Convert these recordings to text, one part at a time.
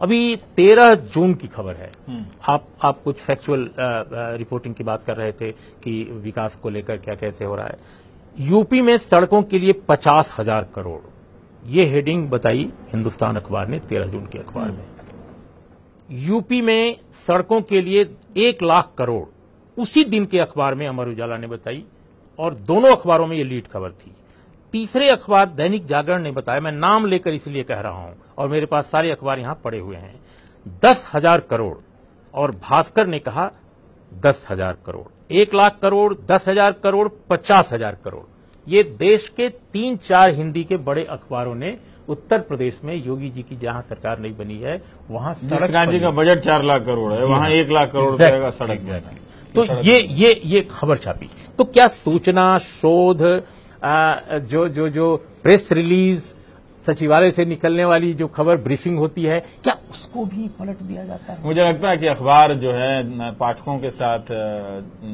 अभी 13 जून की खबर है। आप कुछ फैक्चुअल रिपोर्टिंग की बात कर रहे थे कि विकास को लेकर क्या कैसे हो रहा है। यूपी में सड़कों के लिए 50,000 करोड़, ये हेडिंग बताई हिंदुस्तान अखबार ने 13 जून के अखबार में। यूपी में सड़कों के लिए 1 लाख करोड़ उसी दिन के अखबार में अमर उजाला ने बताई, और दोनों अखबारों में ये लीड खबर थी। तीसरे अखबार दैनिक जागरण ने बताया, मैं नाम लेकर इसलिए कह रहा हूं और मेरे पास सारे अखबार यहां पड़े हुए हैं, 10,000 करोड़, और भास्कर ने कहा 10,000 करोड़, 1 लाख करोड़, 10,000 करोड़, 50,000 करोड़। ये देश के 3-4 हिंदी के बड़े अखबारों ने उत्तर प्रदेश में योगी जी की जहां सरकार नहीं बनी है वहां जिस राज्य का बजट 4 लाख करोड़ है वहां 1 लाख करोड़ का सड़क बना। तो ये खबर छापी। तो क्या सूचना, शोध, जो प्रेस रिलीज, सचिवालय से निकलने वाली जो खबर ब्रीफिंग होती है, क्या उसको भी पलट दिया जाता है? मुझे लगता है कि अखबार जो है पाठकों के साथ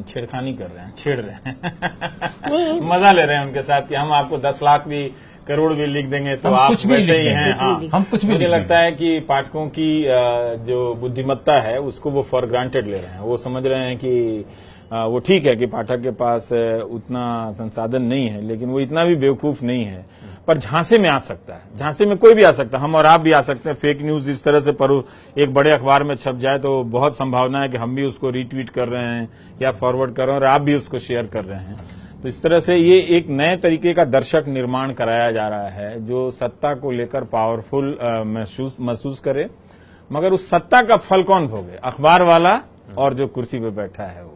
छेड़खानी कर रहे हैं, छेड़ रहे हैं मजा ले रहे हैं उनके साथ कि हम आपको 10 लाख भी करोड़ भी लिख देंगे तो आप वैसे ही हैं। हाँ, हम कुछ भी मुझे लगता है कि पाठकों की जो बुद्धिमत्ता है उसको वो फॉर ग्रांटेड ले रहे हैं। वो समझ रहे हैं कि वो ठीक है कि पाठक के पास उतना संसाधन नहीं है, लेकिन वो इतना भी बेवकूफ नहीं है। पर झांसे में आ सकता है, झांसे में कोई भी आ सकता है, हम और आप भी आ सकते हैं। फेक न्यूज इस तरह से एक बड़े अखबार में छप जाए तो बहुत संभावना है कि हम भी उसको रीट्वीट कर रहे हैं या फॉरवर्ड कर रहे हैं और आप भी उसको शेयर कर रहे हैं। तो इस तरह से ये एक नए तरीके का दर्शक निर्माण कराया जा रहा है जो सत्ता को लेकर पावरफुल महसूस करे, मगर उस सत्ता का फल कौन भोगे? अखबार वाला और जो कुर्सी पे बैठा है वो।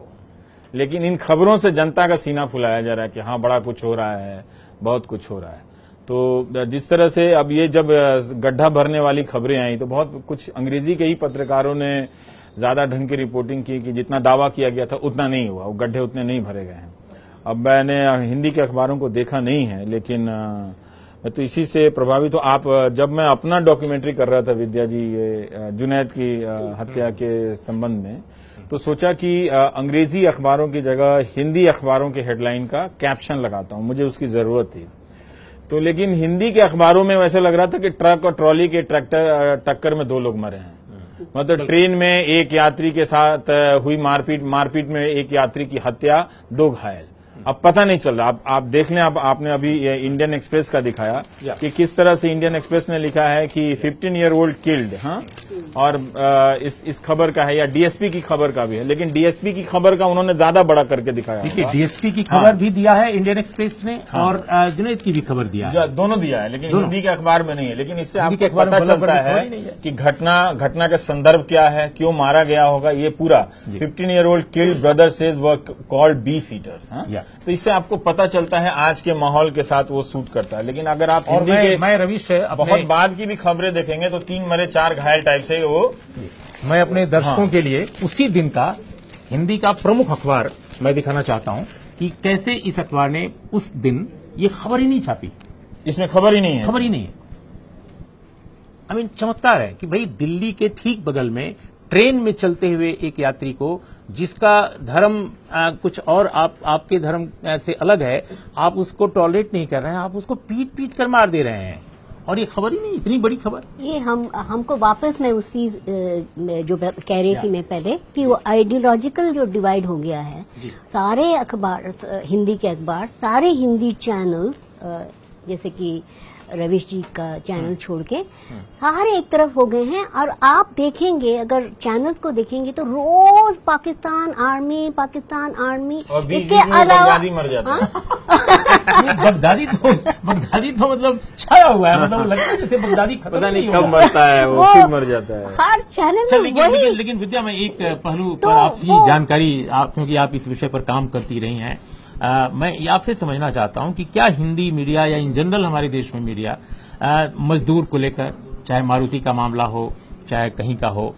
लेकिन इन खबरों से जनता का सीना फुलाया जा रहा है कि हाँ बड़ा कुछ हो रहा है, बहुत कुछ हो रहा है। तो जिस तरह से अब ये जब गड्ढा भरने वाली खबरें आई तो बहुत कुछ अंग्रेजी के ही पत्रकारों ने ज्यादा ढंग की रिपोर्टिंग की कि जितना दावा किया गया था उतना नहीं हुआ, वो गड्ढे उतने नहीं भरे गए हैं। अब मैंने हिंदी के अखबारों को देखा नहीं है, लेकिन मैं तो इसी से प्रभावित हूँ। आप जब मैं अपना डॉक्यूमेंट्री कर रहा था विद्या जी ये जुनैद की हत्या के संबंध में, तो सोचा कि अंग्रेजी अखबारों की जगह हिंदी अखबारों के हेडलाइन का कैप्शन लगाता हूँ, मुझे उसकी जरूरत थी। तो लेकिन हिंदी के अखबारों में वैसे लग रहा था कि ट्रक और ट्रॉली के टक्कर में 2 लोग मरे हैं। मतलब ट्रेन में एक यात्री के साथ हुई मारपीट में एक यात्री की हत्या, 2 घायल। अब पता नहीं चल रहा। आप देख लें, आपने अभी इंडियन एक्सप्रेस का दिखाया कि किस तरह से इंडियन एक्सप्रेस ने लिखा है कि 15 ईयर ओल्ड किल्ड। हाँ, और इस खबर का है, या डीएसपी की खबर का भी है, लेकिन डीएसपी की खबर का उन्होंने ज्यादा बड़ा करके दिखाया। देखिए, डीएसपी की खबर भी दिया है इंडियन एक्सप्रेस ने, और जुनैद की भी खबर दिया है, दोनों दिया है, लेकिन हिंदी के अखबार में नहीं है। लेकिन इससे आपको पता चलता है कि घटना का संदर्भ क्या है, क्यों मारा गया होगा, ये पूरा 15 year old killed brother says were called beef eaters. तो इससे आपको पता चलता है आज के माहौल के साथ वो सूट करता है। लेकिन अगर आप हिंदी के मैं रवीश बहुत बाद की भी खबरें देखेंगे तो 3 मरे 4 घायल टाइप से वो। मैं अपने दर्शकों के लिए उसी दिन का हिंदी का प्रमुख अखबार मैं दिखाना चाहता हूं कि कैसे इस अखबार ने उस दिन ये खबर ही नहीं छापी। इसमें खबर ही नहीं है, खबर ही नहीं है। आई मीन चमत्कार है कि भाई दिल्ली के ठीक बगल में ट्रेन में चलते हुए एक यात्री को, जिसका धर्म कुछ और आपके धर्म से अलग है, आप उसको टॉलरेट नहीं कर रहे हैं, आप उसको पीट कर मार दे रहे हैं, और ये खबर ही नहीं, इतनी बड़ी खबर। ये हमको वापस मैं उस चीज जो कह रही थी मैं पहले कि वो आइडियोलॉजिकल जो डिवाइड हो गया है। सारे अखबार, हिंदी के अखबार, सारे हिंदी चैनल्स जैसे कि रवीश जी का चैनल छोड़ के सारे एक तरफ हो गए हैं। और आप देखेंगे, अगर चैनल्स को देखेंगे तो रोज पाकिस्तान आर्मी इसके अलावा मर जाता है। बगदादी तो मतलब छाया हुआ है, मतलब लगता है जैसे बगदादी खत्म पता नहीं कब मरता है, वो फिर मर जाता है हर चैनल में। लेकिन विद्या, मैं एक पहलू पर आपकी जानकारी, क्योंकि आप इस विषय पर काम करती रही हैं, मैं ये आपसे समझना चाहता हूं कि क्या हिंदी मीडिया या इन जनरल हमारे देश में मीडिया मजदूर को लेकर, चाहे मारुति का मामला हो, चाहे कहीं का हो,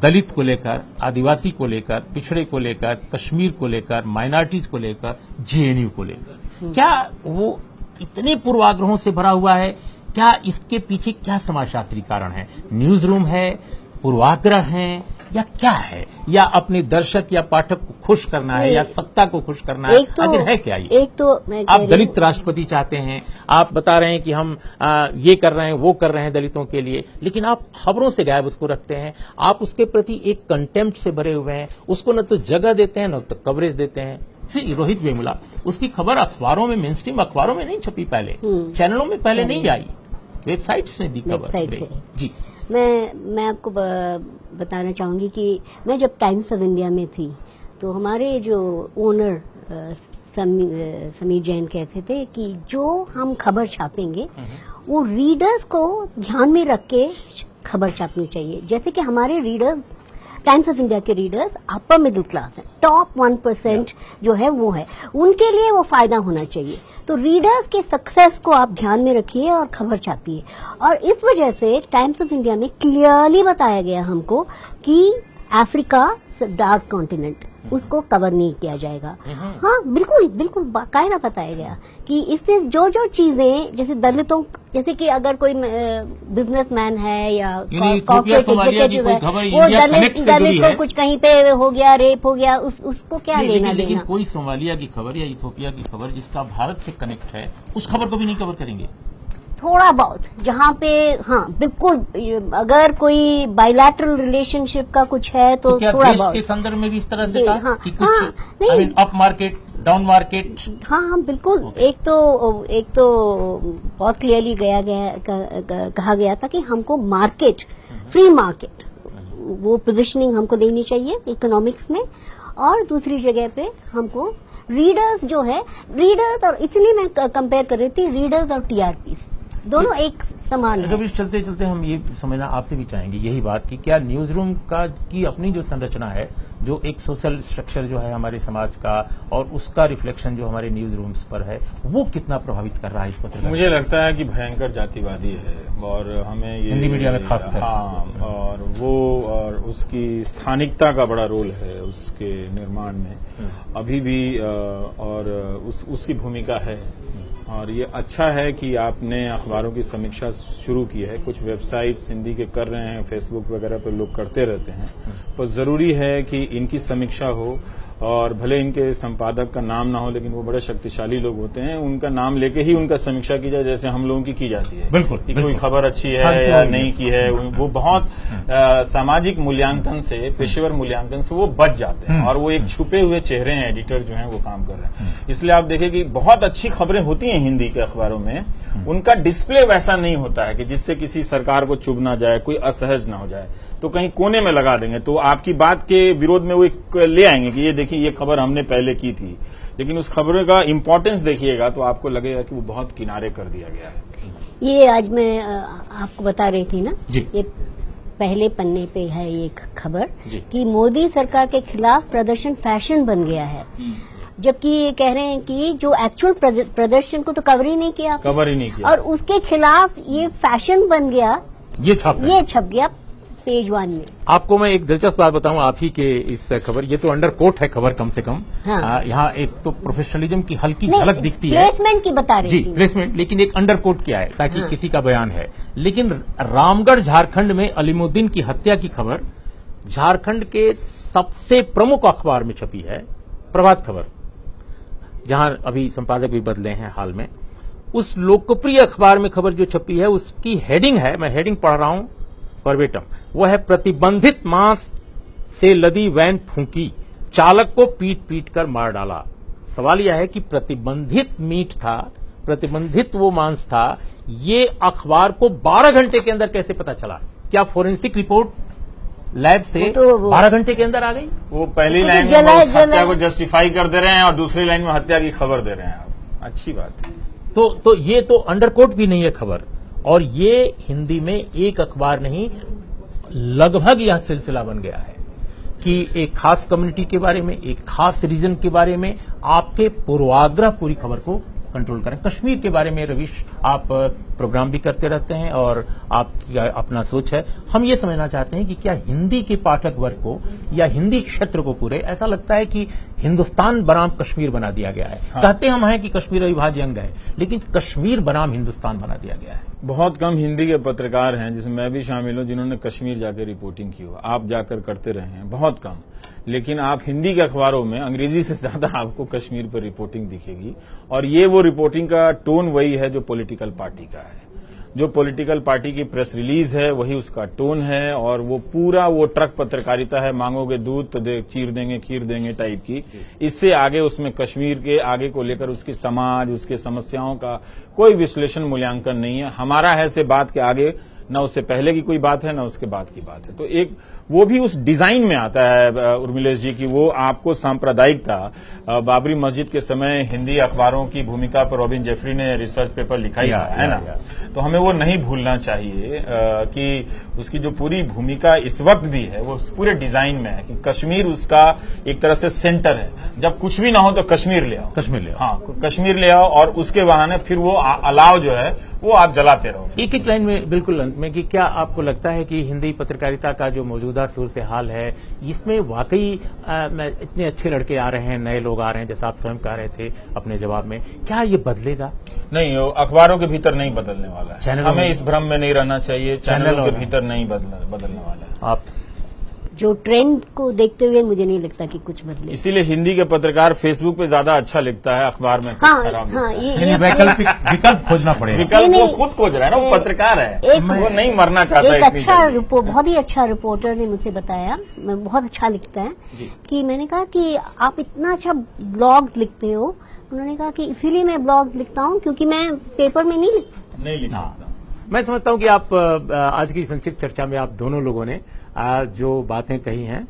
दलित को लेकर, आदिवासी को लेकर, पिछड़े को लेकर, कश्मीर को लेकर, माइनॉरिटीज को लेकर, जेएनयू को लेकर, क्या वो इतने पूर्वाग्रहों से भरा हुआ है? क्या इसके पीछे क्या समाजशास्त्री कारण है? न्यूज रूम है, पूर्वाग्रह हैं या क्या है, या अपने दर्शक या पाठक को खुश करना है या सत्ता को खुश करना है, आखिर है क्या ये? एक तो मैं आप दलित राष्ट्रपति चाहते हैं, आप बता रहे हैं कि हम ये कर रहे हैं वो कर रहे हैं दलितों के लिए, लेकिन आप खबरों से गायब उसको रखते हैं। आप उसके प्रति एक कंटेम्प्ट से भरे हुए हैं, उसको न तो जगह देते हैं न तो कवरेज देते हैं। रोहित वेमुला, उसकी खबर अखबारों में, मेन स्ट्रीम अखबारों में नहीं छपी, पहले चैनलों में पहले नहीं आई, वेबसाइट्स ने दी खबर। जी, मैं आपको बताना चाहूंगी कि मैं जब टाइम्स ऑफ इंडिया में थी तो हमारे जो ओनर समीर जैन कहते थे कि जो हम खबर छापेंगे वो रीडर्स को ध्यान में रख के खबर छापनी चाहिए। जैसे कि हमारे रीडर्स, टाइम्स ऑफ इंडिया के रीडर्स अपर मिडिल क्लास हैं, टॉप 1% जो है वो है, उनके लिए वो फायदा होना चाहिए। तो रीडर्स के सक्सेस को आप ध्यान में रखिए और खबर छापिए। और इस वजह से टाइम्स ऑफ इंडिया में क्लियरली बताया गया हमको कि अफ्रीका डार्क कॉन्टिनेंट, उसको कवर नहीं किया जाएगा। हाँ, बिल्कुल बिल्कुल बाकायदा बताया गया कि इससे जो जो चीजें, जैसे दलितों, जैसे कि अगर कोई बिजनेसमैन है या कॉर्पोरेट एग्जीक्यूटिव है, वो दलित को कुछ कहीं पे हो गया, रेप हो गया, उसको क्या लेना लेकिन देना। कोई सोमालिया की खबर या इथोपिया की खबर जिसका भारत से कनेक्ट है, उस खबर को भी नहीं कवर करेंगे। थोड़ा बहुत जहाँ पे, हाँ बिल्कुल, अगर कोई बायलैटरल रिलेशनशिप का कुछ है तो क्या थोड़ा देश बहुत के संदर्भ में भी इस तरह से हाँ, कि कुछ अप मार्केट डाउन मार्केट। हाँ बिल्कुल। एक तो बहुत क्लियरली कहा गया था कि हमको मार्केट, फ्री मार्केट, वो पोजीशनिंग हमको देनी चाहिए इकोनॉमिक्स में। और दूसरी जगह पे हमको रीडर्स जो है, रीडर्स, और इसलिए मैं कंपेयर कर रही थी रीडर्स और टीआरपी, दोनों एक समान है। चलते चलते हम ये समझना आपसे भी चाहेंगे यही बात कि क्या न्यूज रूम की अपनी जो संरचना है, जो एक सोशल स्ट्रक्चर जो है हमारे समाज का, और उसका रिफ्लेक्शन जो हमारे न्यूज रूम्स पर है, वो कितना प्रभावित कर रहा है इस पत्र? मुझे लगता है कि भयंकर जातिवादी है, और हमें ये हिंदी मीडिया में खास कर, हाँ, और उसकी स्थानिकता का बड़ा रोल है उसके निर्माण में अभी भी, और उसकी भूमिका है। और ये अच्छा है कि आपने अखबारों की समीक्षा शुरू की है। कुछ वेबसाइट्स हिंदी के कर रहे हैं, फेसबुक वगैरह पर लोग करते रहते हैं, तो जरूरी है कि इनकी समीक्षा हो। और भले इनके संपादक का नाम ना हो, लेकिन वो बड़े शक्तिशाली लोग होते हैं, उनका नाम लेके ही उनका समीक्षा की जाए, जैसे हम लोगों की जाती है। बिल्कुल, कि कोई खबर अच्छी है या नहीं की है, वो बहुत सामाजिक मूल्यांकन से, पेशेवर मूल्यांकन से वो बच जाते हैं, और वो एक छुपे हुए चेहरे हैं, एडिटर जो हैं वो काम कर रहे हैं। इसलिए आप देखें कि बहुत अच्छी खबरें होती हैं हिंदी के अखबारों में, उनका डिस्प्ले वैसा नहीं होता है कि जिससे किसी सरकार को चुभ ना जाए, कोई असहज ना हो जाए, तो कहीं कोने में लगा देंगे, तो आपकी बात के विरोध में वो ले आएंगे कि ये देखिए ये खबर हमने पहले की थी। लेकिन उस खबर का इंपॉर्टेंस देखिएगा तो आपको लगेगा कि वो बहुत किनारे कर दिया गया है। ये आज मैं आपको बता रही थी ना जी। ये पहले पन्ने पे है ये खबर कि मोदी सरकार के खिलाफ प्रदर्शन फैशन बन गया है, जबकि ये कह रहे हैं कि जो एक्चुअल प्रदर्शन को तो कवर ही नहीं किया, और उसके खिलाफ ये फैशन बन गया, ये छप गया पेज 1 में। आपको मैं एक दिलचस्प बात बताऊं आप ही के इस खबर, ये तो अंडर कोट है खबर कम से कम। हाँ। यहाँ एक तो प्रोफेशनलिज्म की हल्की झलक दिखती है, प्लेसमेंट की बता रही जी, प्लेसमेंट, लेकिन एक अंडर कोट क्या है ताकि किसी का बयान है। लेकिन रामगढ़ झारखंड में अलीमुद्दीन की हत्या की खबर झारखंड के सबसे प्रमुख अखबार में छपी है, प्रभात खबर, जहां अभी संपादक भी बदले हैं हाल में। उस लोकप्रिय अखबार में खबर जो छपी है उसकी हेडिंग है, मैं हेडिंग पढ़ रहा हूं वर्बेटम, वो है प्रतिबंधित मांस से लदी वैन फूंकी, चालक को पीट पीट कर मार डाला। सवाल यह है कि प्रतिबंधित मीट था, प्रतिबंधित वो मांस था, ये अखबार को 12 घंटे के अंदर कैसे पता चला? क्या फोरेंसिक रिपोर्ट लैब से 12 घंटे के अंदर आ गई? वो पहली लाइन में हत्या को जस्टिफाई कर दे रहे हैं और दूसरी लाइन में हत्या की खबर दे रहे हैं। अच्छी बात है। तो ये तो अंडरकोट भी नहीं है खबर, और ये हिंदी में एक अखबार नहीं, लगभग यह सिलसिला बन गया है कि एक खास कम्युनिटी के बारे में, एक खास रीजन के बारे में आपके पूर्वाग्रह पूरी खबर को कंट्रोल करें। कश्मीर के बारे में रवीश आप प्रोग्राम भी करते रहते हैं और आपकी अपना सोच है। हम ये समझना चाहते हैं कि क्या हिंदी के पाठक वर्ग को या हिंदी क्षेत्र को पूरे ऐसा लगता है कि हिंदुस्तान बनाम कश्मीर बना दिया गया है। हाँ। कहते हम हैं कि कश्मीर अविभाज्य अंग है, लेकिन कश्मीर बनाम हिंदुस्तान बना दिया गया है। बहुत कम हिंदी के पत्रकार हैं, जिसमें मैं भी शामिल हूं, जिन्होंने कश्मीर जाकर रिपोर्टिंग की हो। आप जाकर करते रहे हैं, बहुत कम। लेकिन आप हिंदी के अखबारों में अंग्रेजी से ज्यादा आपको कश्मीर पर रिपोर्टिंग दिखेगी, और ये वो रिपोर्टिंग का टोन वही है जो पॉलिटिकल पार्टी का है। जो पॉलिटिकल पार्टी की प्रेस रिलीज है वही उसका टोन है, और वो पूरा वो ट्रक पत्रकारिता है, मांगोगे दूध तो चीर देंगे खीर देंगे टाइप की। इससे आगे उसमें कश्मीर के आगे को लेकर उसकी समाज, उसके समस्याओं का कोई विश्लेषण मूल्यांकन नहीं है। हमारा है से बात के आगे न उससे पहले की कोई बात है, न उसके बाद की बात है। तो एक वो भी उस डिजाइन में आता है उर्मिलेश जी की, वो आपको सांप्रदायिकता बाबरी मस्जिद के समय हिंदी अखबारों की भूमिका पर रॉबिन जेफरी ने रिसर्च पेपर लिखा ही है ना। तो हमें वो नहीं भूलना चाहिए कि उसकी जो पूरी भूमिका इस वक्त भी है वो पूरे डिजाइन में है कि कश्मीर उसका एक तरह से सेंटर है। जब कुछ भी ना हो तो कश्मीर ले आओ, कश्मीर ले आओ, हाँ कश्मीर ले आओ, और उसके बहाने फिर वो अलाव जो है वो आप जलाते रहो। एक एक लाइन में बिल्कुल अंत में कि क्या आपको लगता है कि हिंदी पत्रकारिता का जो मौजूदा सूरत हाल है, इसमें वाकई इतने अच्छे लड़के आ रहे हैं, नए लोग आ रहे हैं, जैसा आप स्वयं कह रहे थे अपने जवाब में, क्या ये बदलेगा? नहीं, अखबारों के भीतर नहीं बदलने वाला है। हमें इस भ्रम में नहीं रहना चाहिए। चैनलों के भीतर नहीं बदलने वाला है। आप जो ट्रेंड को देखते हुए मुझे नहीं लगता कि कुछ बदले। इसीलिए हिंदी के पत्रकार फेसबुक पे ज्यादा अच्छा लिखता है, अखबार में खराब। हाँ, ये विकल्प खोजना पड़ेगा। विकल्प वो खुद खोज रहा है ना, वो पत्रकार है, वो नहीं मरना चाहता। एक अच्छा बहुत ही अच्छा रिपोर्टर ने मुझे बताया, बहुत अच्छा लिखता है, कि मैंने कहा कि आप इतना अच्छा ब्लॉग लिखते हो। उन्होंने कहा कि इसीलिए मैं ब्लॉग लिखता हूँ क्योंकि मैं पेपर में नहीं लिख सकता। मैं समझता हूं कि आप आज की संक्षिप्त चर्चा में आप दोनों लोगों ने जो बातें कही हैं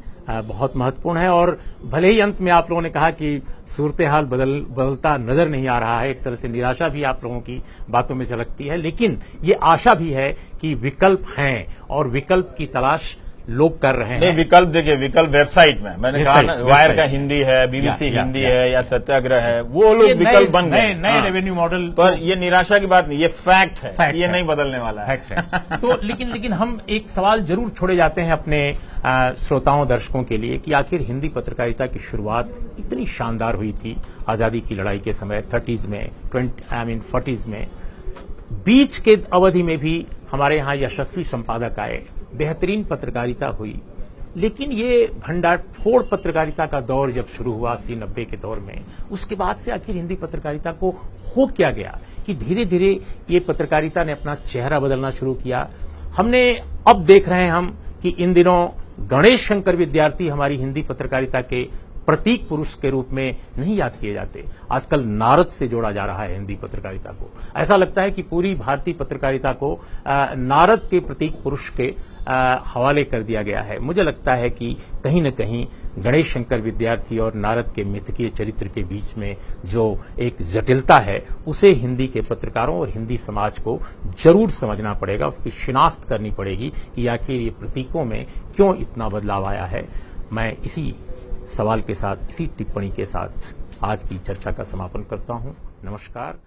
बहुत महत्वपूर्ण है, और भले ही अंत में आप लोगों ने कहा कि सूरत हाल बदलता नजर नहीं आ रहा है, एक तरह से निराशा भी आप लोगों की बातों में झलकती है, लेकिन ये आशा भी है कि विकल्प हैं और विकल्प की तलाश लोग कर रहे हैं। नहीं, विकल्प देखिए, विकल्प वेबसाइट में मैंने कहा वायर का हिंदी है, बीबीसी हिंदी है, या सत्याग्रह है, वो लोग विकल्प बन गए, नए रेवेन्यू मॉडल। पर ये निराशा की बात नहीं, ये फैक्ट है, ये नहीं बदलने वाला है। तो लेकिन हम एक सवाल जरूर छोड़े जाते हैं अपने श्रोताओं दर्शकों के लिए कि आखिर हिंदी पत्रकारिता की शुरुआत इतनी शानदार हुई थी आजादी की लड़ाई के समय 30s में, 40s में, बीच के अवधि में भी हमारे यहाँ यशस्वी संपादक आए, बेहतरीन पत्रकारिता हुई, लेकिन ये भंडारफोड़ पत्रकारिता का दौर जब शुरू हुआ 80-90 के दौर में, उसके बाद से आखिर हिंदी पत्रकारिता को हो क्या गया कि धीरे धीरे ये पत्रकारिता ने अपना चेहरा बदलना शुरू किया। हमने अब देख रहे हैं हम कि इन दिनों गणेश शंकर विद्यार्थी हमारी हिंदी पत्रकारिता के प्रतीक पुरुष के रूप में नहीं याद किए जाते। आजकल नारद से जोड़ा जा रहा है हिंदी पत्रकारिता को। ऐसा लगता है कि पूरी भारतीय पत्रकारिता को नारद के प्रतीक पुरुष के हवाले कर दिया गया है। मुझे लगता है कि कहीं न कहीं गणेश शंकर विद्यार्थी और नारद के मिथकीय चरित्र के बीच में जो एक जटिलता है, उसे हिंदी के पत्रकारों और हिंदी समाज को जरूर समझना पड़ेगा, उसकी शिनाख्त करनी पड़ेगी कि आखिर ये प्रतीकों में क्यों इतना बदलाव आया है। मैं इसी सवाल के साथ, इसी टिप्पणी के साथ आज की चर्चा का समापन करता हूं। नमस्कार।